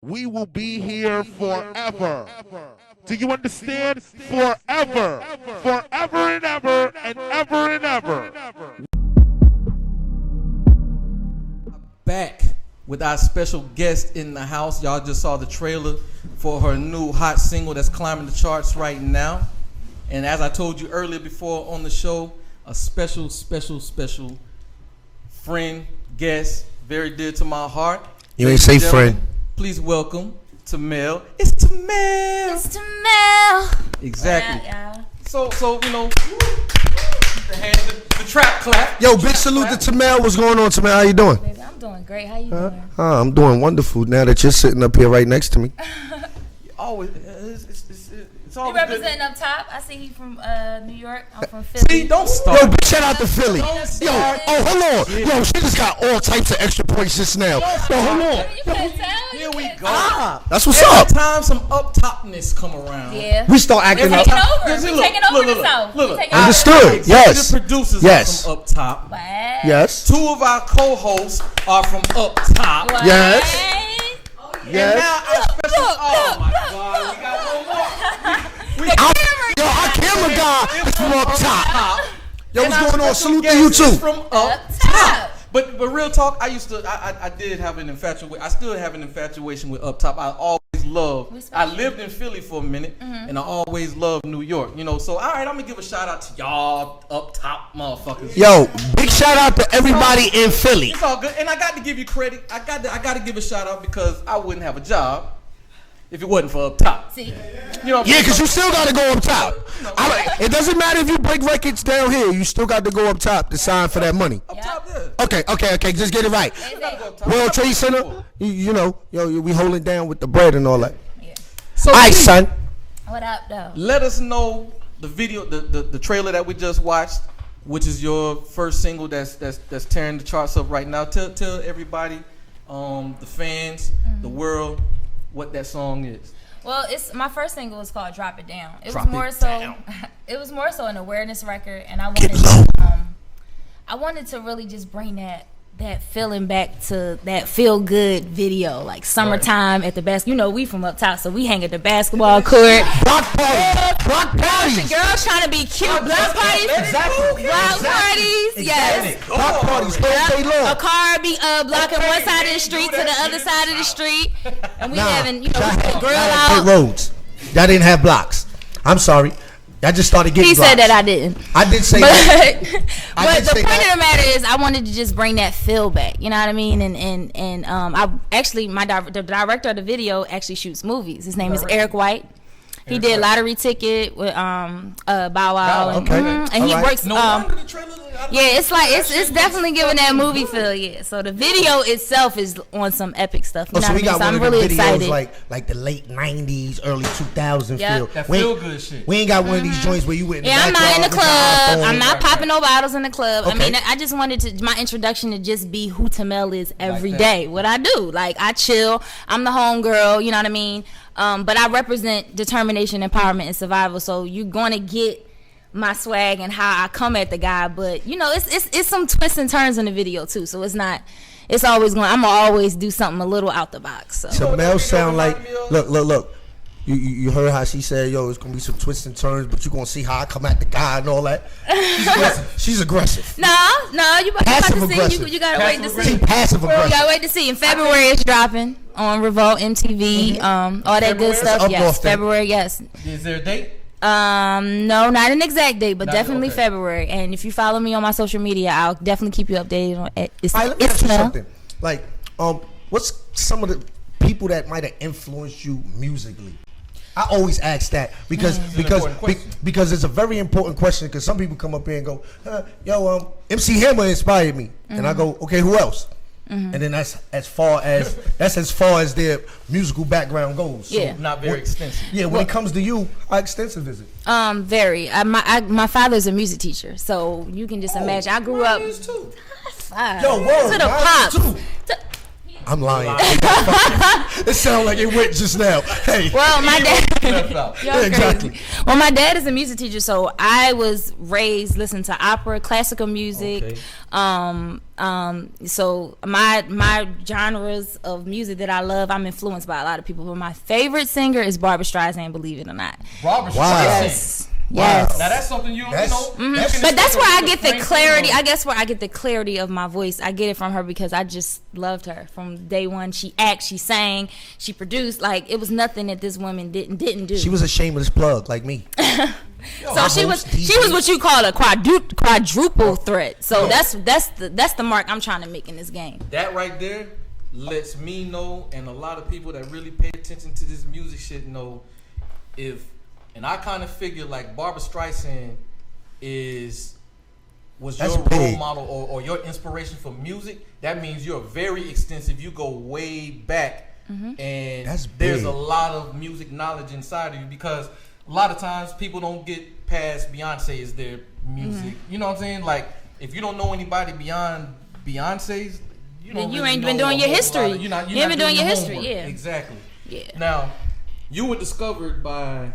We will be here forever. Do you understand? Forever. Forever and ever and ever and ever. Back with our special guest in the house. Y'all just saw the trailer for her new hot single that's climbing the charts right now. And as I told you earlier before on the show, a special friend, guest, very dear to my heart. You ain't say friend. Please welcome to MELLE. It's to MELLE. It's to MELLE. Exactly. Yeah. So you know, the trap clap. Yo, big salute to Tamel. What's going on, Tamel? How you doing? Baby, I'm doing great. How you doing? I'm doing wonderful now that you're sitting up here right next to me. Always, it's You always representing good. up top. I see you from New York. I'm from Philly. See, don't start. Yo, big shout out to Philly. Don't Yo, start. hold on. Yo, she just got all types of extra points just now. Yo, hold on. You couldn't tell? Here You we couldn't go. tell? That's what's Every up. time some up topness come around. Yeah. We start acting We're up. taking over. See, We're look, taking over look, the look, South. look, We're look. taking over. Understood. Executive Yes. producers Yes. are from up top. What? Yes. Two of our co-hosts are from up top. What? Yes. And Yes. now our special. Oh my God, we got one more. Yo, our camera guy is from up top. Yo, And what's our going on? special Salute to you guest is too. From up Up top. top. But real talk, I did have an infatuation. I still have an infatuation with up top. I always loved. I lived in Philly for a minute, and I always loved New York. You know, so all right, I'm gonna give a shout out to y'all up top motherfuckers. Yo, big shout out to everybody in Philly. It's all good, and I got to give you credit. I got to give a shout out because I wouldn't have a job if it wasn't for up top. See, You know, Yeah, because you still got to go up top. It doesn't matter if you break records down here. You still got to go up top to sign for that money. up top, yeah. Okay. Just get it right. You gotta go up top. World Trade Center, you know, we holding down with the bread and all that. So All right, please, son. what up, though? let us know the video, the trailer that we just watched, which is your first single that's tearing the charts up right now. Tell everybody, the fans, the world, what that song is. Well, it's my first single was called "Drop It Down." It Drop was more It so, Down. it was more so an awareness record, and I Get wanted, low. I wanted to really just bring that feeling back to that feel good video, like summertime at the basketball. You know, we from up top, so we hang at the basketball court. Block parties. Block parties. Girls trying to be cute. Block parties. Exactly. Block parties. Yes. Block parties all day A long. car be blocking one side of the street to the other side of the street, and we having, you know, y'all had grill dirt out. roads. Y'all didn't have blocks. I'm sorry. Y'all just started getting He blocks. said that I didn't. I did say But, that. but did the say point that. of the matter is, I wanted to just bring that feel back. You know what I mean? And I actually, the director of the video actually shoots movies. His name is Eric White. He did Lottery Ticket with Bow Wow, and, okay. and he All right. works. No wonder the trailer. Yeah, it's like it's definitely giving that movie feel. Yeah, so the video itself is on some epic stuff. You Oh, know so what we I mean? got So one I'm of the really videos excited. like the late 90s, early 2000s Yeah. feel. That We ain't- feel good shit. We ain't got one of these joints where you went in the Yeah, I'm not in the backyard with your club. iPhone. I'm not popping no bottles in the club. I Okay. mean, I just wanted to my introduction to just be who Tamel is every that. day. What I do, like I chill. I'm the home girl. You know what I mean? But I represent determination, empowerment, and survival. So you're gonna get my swag and how I come at the guy. But you know, it's some twists and turns in the video too. So it's not. It's always going. I'm gonna always do something a little out the box. So. Tamel sound like, look. You heard how she said, yo, it's gonna be some twists and turns, but you gonna see how I come at the guy and all that. She's aggressive. No, you about Passive to see. aggressive. You gotta wait to see. She passive You aggressive. gotta wait to see. In February, it's dropping on Revolt, MTV, all that February? good stuff. Up Yes, north then. February. Yes. Is there a date? No, not an exact date, but Not- definitely okay. February. And if you follow me on my social media, I'll definitely keep you updated on it. It's, All right, let me it's ask you Mel. something. Like, what's some of the people that might have influenced you musically? I always ask that because important question. because it's a very important question. Because some people come up here and go, MC Hammer inspired me, and I go, okay, who else? And then that's as far as their musical background goes. So, Yeah. Not very extensive. yeah. When it comes to you, how extensive is it? Very. My father's a music teacher, so you can just imagine. I grew up. Mine is too. Five. Yo, word, to the mine pop. too. He I'm lying. It sounds like it went just now. Hey. Well, my dad. Yeah, exactly. Well, my dad is a music teacher, so I was raised listening to opera, classical music. Okay. So my genres of music that I love, I'm influenced by a lot of people. But my favorite singer is Barbra Streisand. Believe it or not. Barbra Streisand. Yes. Yes. Now that's something you know. But that's where I get the clarity. I guess where I get the clarity of my voice. I get it from her because I just loved her from day one. She acted, she sang, she produced. Like it was nothing that this woman didn't do. She was a shameless plug like me. So she was what you call a quadruple threat. So that's the mark I'm trying to make in this game. That right there lets me know, and a lot of people that really pay attention to this music shit know, and I kind of figure like Barbra Streisand was your role model or your inspiration for music. That means you're very extensive. You go way back, and there's a lot of music knowledge inside of you because a lot of times people don't get past Beyonce as their music. You know what I'm saying? Like if you don't know anybody beyond Beyonce's, you ain't been doing your history. You ain't been doing your history. Yeah, exactly. Yeah. Now, you were discovered by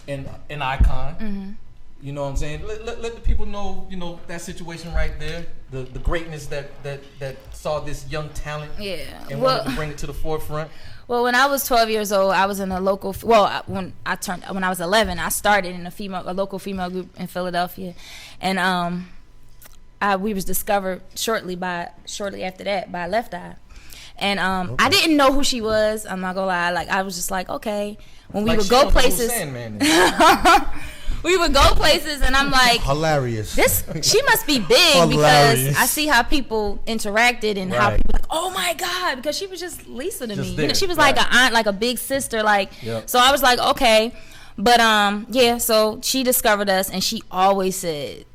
an icon. You know what I'm saying? Let the people know, that situation right there, the greatness that saw this young talent and wanted to bring it to the forefront. Well, when I was 12 years old, I was in a local. When I was 11, I started in a local female group in Philadelphia, and we was discovered shortly after that by Left Eye, and I didn't know who she was. I'm not gonna lie. Like I was just like, okay. When we would go places, we would go places, and I'm like, hilarious. She must be big because I see how people interacted and how people like, oh my god, because she was just Lisa to me. She was like an aunt, like a big sister, like. Yep. So I was like, okay, but so she discovered us, and she always said,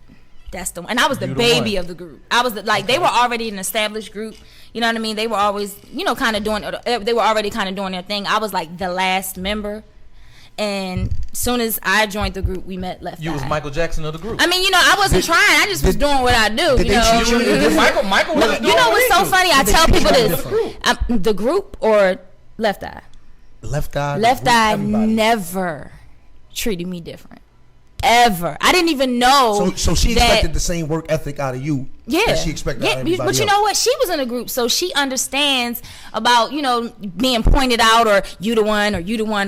"That's the one." And I was the baby of the group. I was they were already an established group. You know what I mean? They were always, kind of they were already kind of doing their thing. I was like the last member. And as soon as I joined the group, we met Left Eye. You was Michael Jackson of the group. I mean, I wasn't trying. I just was doing what I do. Michael was doing what's so funny? I tell people this. The group or Left Eye? Left Eye. Left Eye never treated me different. Ever. I didn't even know. So she expected the same work ethic out of you. Yeah. That she expected out of everybody But you know what? She was in a group, so she understands about, being pointed out or you the one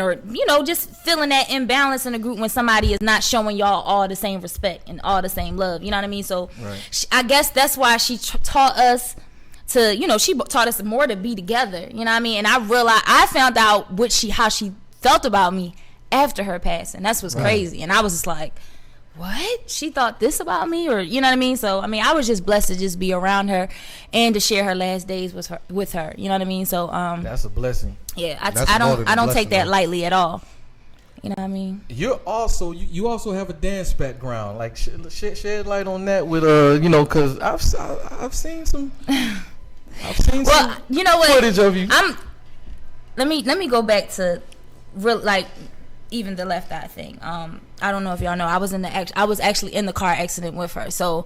or, just feeling that imbalance in a group when somebody is not showing y'all all the same respect and all the same love. You know what I mean? So I guess that's why she taught us to, she taught us more to be together. You know what I mean? And I found out how she felt about me after her passing. That's what's crazy. And I was just like, what? She thought this about me? Or you know what I mean? So I mean, I was just blessed to just be around her and to share her last days with her. You know what I mean? So that's a blessing. Yeah, I don't take that lightly at all. You know what I mean? You also have a dance background. Like shed light on that with because I've seen some you know what, footage of you. Let me go back to real even the Left Eye thing. I don't know if y'all know, I was actually in the car accident with her. So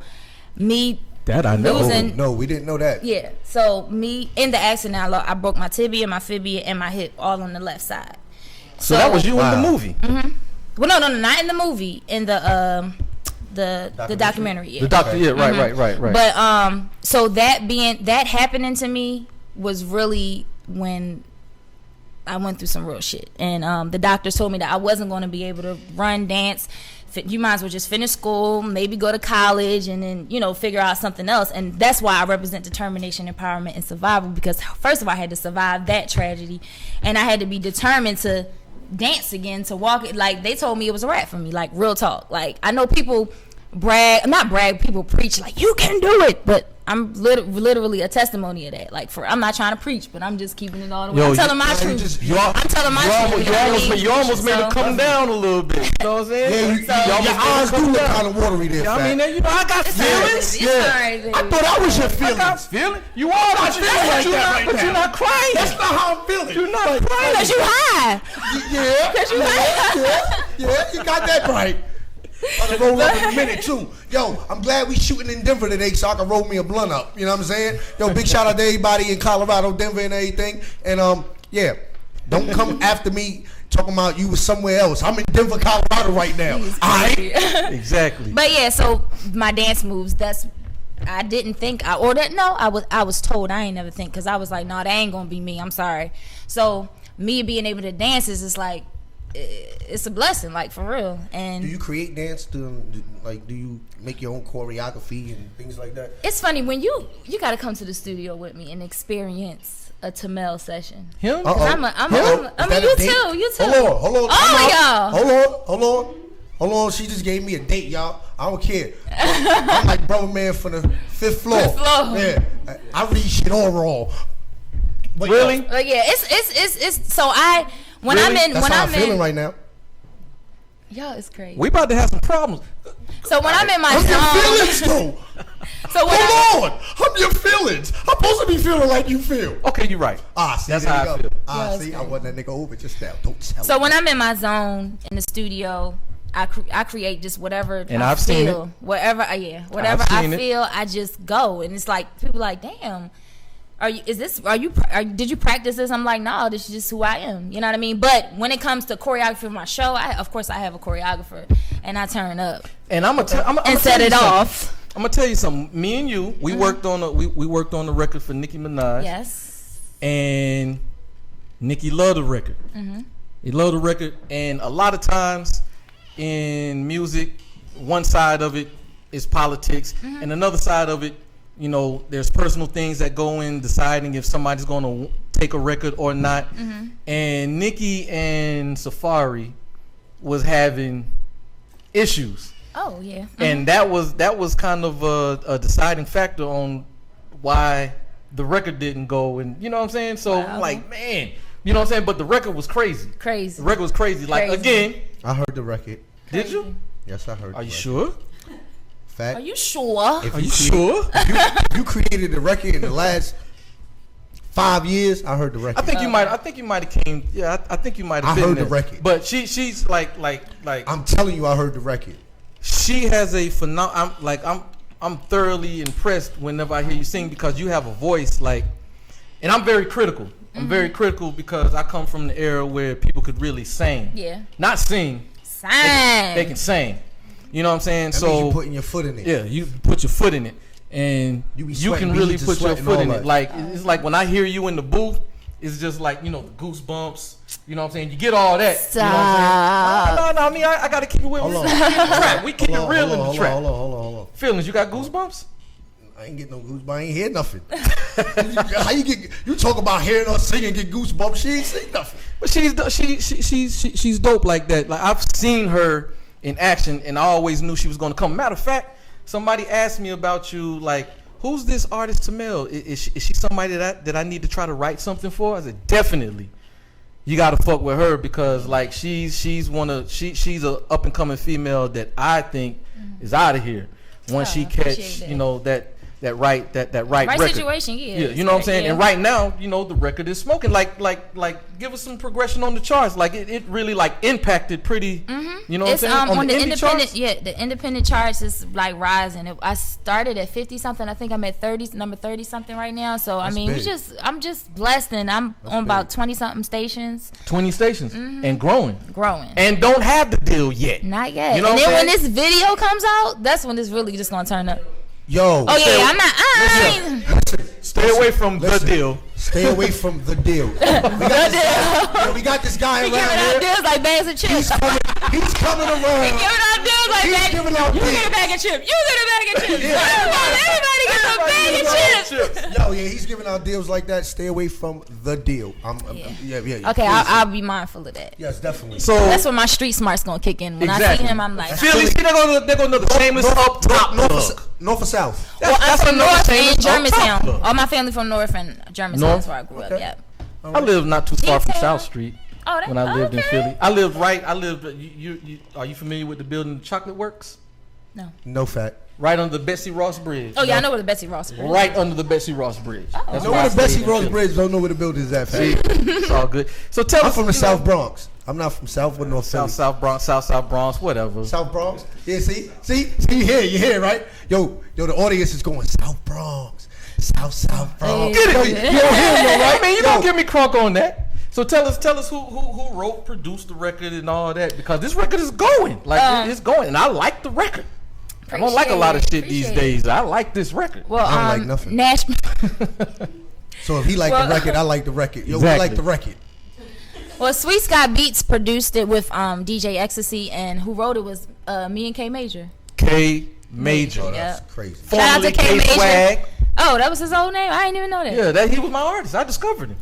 that I know. No, we didn't know that. Yeah. So me in the accident, I broke my tibia, my fibia, and my hip all on the left side. So that was you in the movie. Mm-hmm. Well, no, not in the movie. In the documentary. Yeah. The doctor. Yeah. Right. But so that happening to me was really when I went through some real shit, and the doctor told me that I wasn't going to be able to run, dance. You might as well just finish school, maybe go to college, and then figure out something else. And that's why I represent determination, empowerment, and survival. Because first of all, I had to survive that tragedy, and I had to be determined to dance again, to walk it. Like they told me it was a wrap for me. Like real talk. Like I know people people preach like you can do it, but I'm literally a testimony of that. Like I'm not trying to preach, but I'm just keeping it all the way. I'm telling my truth. I'm telling my truth. You almost made it come down a little bit. You know what I'm saying? Yeah, your eyes do look kind of watery there. I mean, I got feelings. Yeah, I thought that was your feelings. I got feelings. You are not feeling like that, but you're not crying. That's not how I'm feeling. You're not crying because you high. Yeah, because you high. Yeah, you got that right. I can roll up in a minute too. Yo, I'm glad we shooting in Denver today so I can roll me a blunt up. You know what I'm saying? Yo, big shout out to everybody in Colorado, Denver, and everything. And yeah, don't come after me talking about you was somewhere else. I'm in Denver, Colorado right now. All right? Exactly. But yeah, so my dance moves. I didn't think I was told. I ain't never think because I was like, no, that ain't gonna be me. I'm sorry. So me being able to dance is just like. It's a blessing, like for real. And do you create dance? Do you make your own choreography and things like that? It's funny when you got to come to the studio with me and experience a MELLE session. Him? You too. Hold on. Y'all. Hold on. She just gave me a date, y'all. I don't care. I'm like brother man from the fifth floor. Yeah, I read shit all wrong. But really? But yeah, it's so when really? I'm in That's when how I'm feeling in right now. Yo, it's crazy. We about to have some problems. So when I'm in my I'm your feelings zone, though. so when Hold on, I'm your feelings. I'm supposed to be feeling like you feel. Okay, you're right. See, that's there how you I go. feel. Yeah, See, I wasn't that nigga over just now. Don't tell So me. when I'm in my zone in the studio, I create just whatever And I I've seen feel, it. whatever I've I seen it. feel, I just go, and it's like people like, damn. Did you practice this? I'm like, no, this is just who I am. You know what I mean? But when it comes to choreography for my show, of course I have a choreographer, and I turn up And I'm gonna set it off. I'm gonna tell you something. Me and you, we worked on we worked on the record for Nicki Minaj. Yes. And Nicki loved the record. He loved the record, and a lot of times in music, one side of it is politics, and another side of it, you know, there's personal things that go in deciding if somebody's going to take a record or not. And Nicki and Safari was having issues. Oh yeah. And that was kind of a deciding factor on why the record didn't go. And you know what I'm saying? So Wow. I'm like, man, you know what I'm saying? But the record was crazy. The record was crazy. Like Crazy. again, I heard the record. did you? Yes, I heard. Are you sure? Fact. Are you sure? If Are you sure? if you created the record in the last 5 years, I heard the record. I think you might. I think you might have came. Yeah, I think you might have. I been heard the there. record. But she's like. I'm telling you, I heard the record. She has a I'm thoroughly impressed whenever I hear you sing because you have a voice like, and I'm very critical. I'm very critical because I come from the era where people could really sing. Yeah. Not sing. They can sing. You know what I'm saying? That means you putting your foot in it. Yeah, you put your foot in it, and You be you sweating, can we really need to put your sweat and foot all in that. it. Like it's like when I hear you in the booth, it's just like, you know, the goosebumps. You know what I'm saying? You get all that. Stop. You know what I'm saying? No. I mean, I gotta keep it real. Hold on. We keep it real in the trap. Hold on. Feelings, you got goosebumps? I ain't getting no goosebumps. I ain't hear nothing. How you get? You talk about hearing her sing and get goosebumps. She ain't sing nothing. But she's dope like that. Like I've seen her in action, and I always knew she was gonna come. Matter of fact, somebody asked me about you, like, who's this artist MELLE? Is she somebody that I need to try to write something for? I said, definitely. You gotta fuck with her because like she's a up and coming female that I think is out of here once she catch, you know, that right record. Situation, yeah. You know what I'm saying? Yeah. And right now, you know, the record is smoking. Like give us some progression on the charts. Like it really like impacted pretty. You know what I'm saying? On the indie independent, charts? the independent charts is like rising. I started at 50 something. I think I'm at number 30 something right now. So That's I mean, big. I'm just blessed, and I'm on about 20 something stations, 20 stations and growing. growing. And don't have the deal yet. Not yet. You know And what then I'm when saying? this video comes out, that's when it's really just gonna turn up. Yo. Oh yeah, I'm not. I ain't. Stay away from Listen. the deal. Stay away from the deal. We got this guy He giving around out here. deals like bags of chips. He's coming He around. giving out deals like He's that. giving out You deals. get a bag of chips. You get a bag of chips. Yeah. Everybody gets a bag of chips. Yo, yeah, he's giving out deals like that. Stay away from the deal. Yeah. Okay, I'll be mindful of that. Yes, definitely. So That's when my street smart's gonna kick in. When I see Exactly. him, I'm like, Philly, see they're gonna the shameless up top look. North or south? well, I'm from another North shameless and up top Germantown. look. All my family from North and Germantown. North? That's where I grew up. Okay. Yeah. I lived not too far from Detail. South Street Oh, that, when I lived in okay. Philly. I lived. You are you familiar with the building Chocolate Works? No fact. Right under the Betsy Ross Bridge. Oh yeah, I know where the Betsy Ross is. Right under the Betsy Ross Bridge. That's Know where I where the Bessie stayed in Rose Philly. Bridge? Don't know where the building is at. See, Fat. it's all good. So tell I'm us from the you know, South Bronx. I'm not from South or North Philly. South Bronx, whatever. South Bronx. Yeah, see, you hear, right? Yo, the audience is going South Bronx, South Bronx. Get it? You don't hear me, right? I mean, you don't give me crunk on that. So tell us who wrote, produced the record and all that, because this record is going. Like it's going, and I like the record. I don't like a lot of shit these days. I like this record. Well, I don't like nothing. Nashville. So if he liked the record, I like the record. Yo, Exactly. we like the record. Well, Sweet Scott Beats produced it with DJ Ecstasy, and who wrote it was me and K Major. K Major. Oh, that's Yep. crazy. Shout out to K Formerly Major. Swag. Oh, that was his old name? I didn't even know that. Yeah, he was my artist. I discovered him.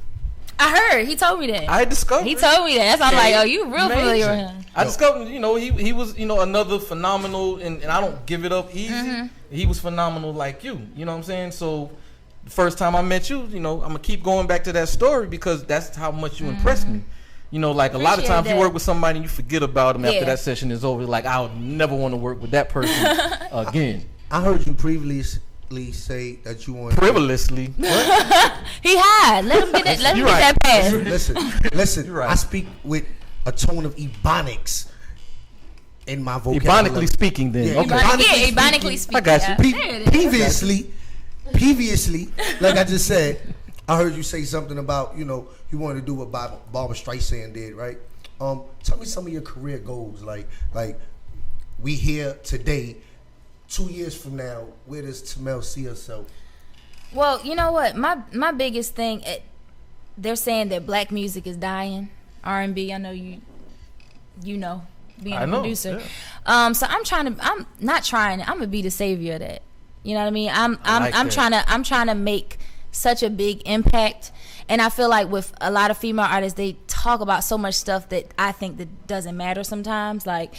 I heard. He told me that. I discovered He told me that. That's why I'm like, oh, you real Major. familiar with him. I discovered, he was, another phenomenal, and I don't give it up easy. Mm-hmm. He was phenomenal like you. You know what I'm saying? So the first time I met you, I'm gonna keep going back to that story because that's how much you impressed me. Like a lot of Appreciate times that. you work with somebody and you forget about them after Yeah. that session is over. Like I would never want to work with that person again. I heard you previously say that you want Frivolously. He had. Let him get that. Let him You're get right. that pass. Listen. You're right. I speak with a tone of ebonics in my vocabulary. Ebonically speaking, then. Yeah, Okay. Ebonically speaking. I got you. There it is. Previously, like I just said, I heard you say something about you wanted to do what Barbara Streisand did, right? Tell me some of your career goals. Like we here today, 2 years from now, where does Tamel see herself? Well, you know what? My biggest thing, they're saying that black music is dying. R&B. I know you know, being a producer. Yeah. So I'm gonna be the savior of that. You know what I mean? I'm that. I'm trying to make such a big impact. And I feel like with a lot of female artists, they talk about so much stuff that I think that doesn't matter sometimes, like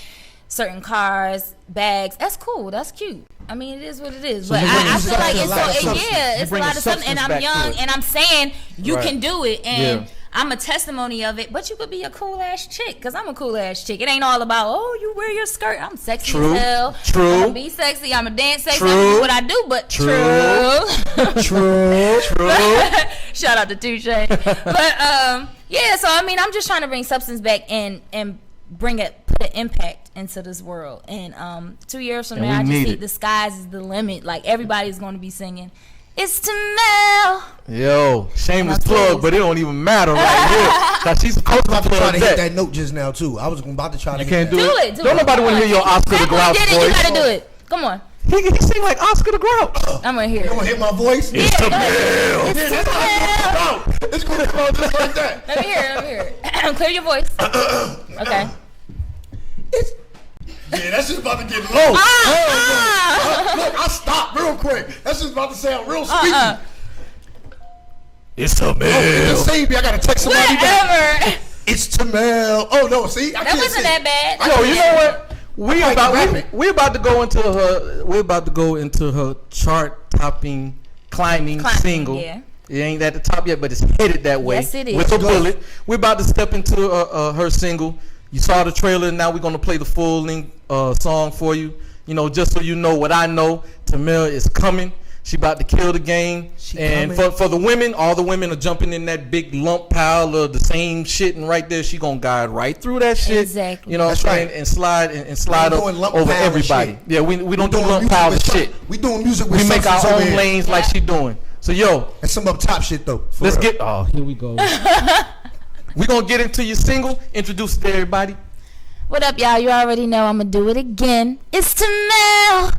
certain cars, bags. That's cool. That's cute. I mean, it is what it is. So but you I bring feel like a lot of it's substance. it's a bring lot the of something. And substance I'm back to young, it. and I'm saying you Right. can do it. And Yeah. I'm a testimony of it. But you could be a cool ass chick, because I'm a cool ass chick. It ain't all about, oh, you wear your skirt. I'm sexy True. as hell. True. I'm gonna be sexy. I'm gonna dance sexy. True. I'm gonna do what I do. But True. true. Shout out to Touche. But yeah, so I mean, I'm just trying to bring substance back and put an impact into this world. And 2 years from And now, I we just need see it. the skies is the limit. Like everybody's going to be singing. It's Tamel. Yo, shameless My plug, place. but it don't even matter right here. Cause she's supposed to I was about to try plug to hit that. that note just now too. I was about to try to You hit can't do that. it. Do it. Don't nobody want to hear your Oscar the That boy Grouch did it. You voice. got to do it. Come on. He sing like Oscar the Grouch. I'm going to hear You it. want to hit my voice? Yeah, go ahead. It's Tamel. It's gonna come out just like that. Let me hear it. Clear your voice. Okay. Yeah, that's just about to get low. Look, I stopped real quick. That's just about to sound real squeaky. It's a Just save me. I gotta text somebody back. Whatever. It's Tamel. Oh no, see, I That can't wasn't say- that bad. Yo, you know what? We're about to go into her chart topping climbing single. Yeah. It ain't at the top yet, but it's headed that way. Yes, it is. With a Go. bullet. We're about to step into her single. You saw the trailer. Now we're gonna play the full length song for you. Just so you know what I know. Tamel is coming. She about to kill the game. And for the women, all the women are jumping in that big lump pile of the same shit, and right there she gonna guide right through that shit. Exactly. You know what I'm That's saying? right. And slide We up doing lump over pile of everybody. shit. Yeah, we don't do doing lump music pile of with shit. We doing music with We make our substance over own here. lanes like she doing. So yo, That's some up top shit though. For let's real. get. Oh, here we go. We gonna get into your single. Introduce it to everybody. What up, y'all? You already know I'm going to do it again. It's Tamel.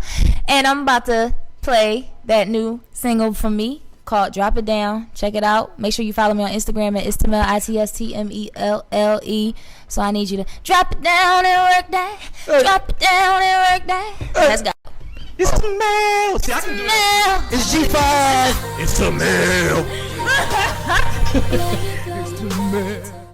And I'm about to play that new single from me called Drop It Down. Check it out. Make sure you follow me on Instagram at Istamel, ITSTMELLE. So I need you to drop it down and work that. Hey. Drop it down and work that. Let's go. It's Tamel. See, I can do that. Tamel. It's G5. It's Tamel. It's Tamel.